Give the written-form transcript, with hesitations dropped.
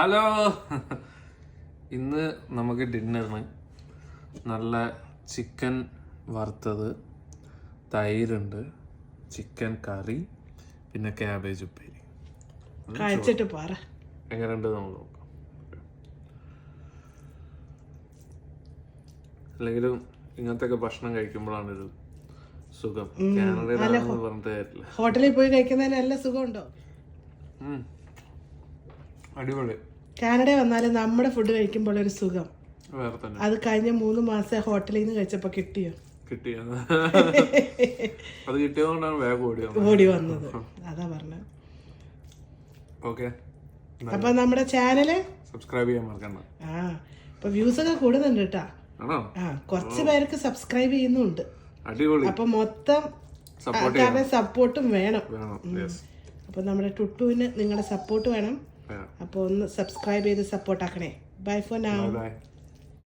Hello, ഇന്ന് നമുക്ക് ഡിന്നറിന് നല്ല ചിക്കൻ വറുത്തത്, തൈരുണ്ട്, ചിക്കൻ കറി, പിന്നെ ക്യാബേജ് ഉപ്പേരി. കഴിച്ചിട്ട് പറ എങ്ങനെയുണ്ട് നമ്മൾ നോക്കാം. അല്ലെങ്കിലും ഇങ്ങനത്തെ ഭക്ഷണം കഴിക്കുമ്പോഴാണ് ഒരു സുഖം. കാനഡയിലാണെന്ന് പറഞ്ഞിട്ട് കാര്യമില്ല. ഹോട്ടലിൽ പോയി കഴിക്കുന്നതിന് നല്ല സുഖമുണ്ടോ? അടിപൊളി. കാനഡയിൽ വന്നാലും നമ്മുടെ ഫുഡ് കഴിക്കുമ്പോൾ ഒരു സുഖം വേറെ തന്നെ. അത് കഴിഞ്ഞ 3 മാസം ഹോട്ടലിൽ നിന്ന് കഴിച്ചപ്പോ കിട്ടിയോ? അത് കിട്ടിയതുകൊണ്ടാണ് വേഗം ഓടി വന്നത്. അതാ പറഞ്ഞത്. ഓക്കെ, അപ്പൊ നമ്മുടെ ചാനല് സബ്സ്ക്രൈബ് ചെയ്യാൻ മറക്കണ്ട. ഇപ്പൊ വ്യൂസ് ഒക്കെ കൂടുന്നുണ്ട് കേട്ടാ. കുറച്ച് പേർക്ക് സബ്സ്ക്രൈബ് ചെയ്യുന്നുണ്ട്. അടിപൊളി. അപ്പൊ മൊത്തം സപ്പോർട്ടും വേണം. അപ്പൊ നമ്മുടെ ടുട്ടുവിന് നിങ്ങളുടെ സപ്പോർട്ട് വേണം. അപ്പൊ ഒന്ന് സബ്സ്ക്രൈബ് ചെയ്ത് സപ്പോർട്ട് ആക്കണേ. Bye for now.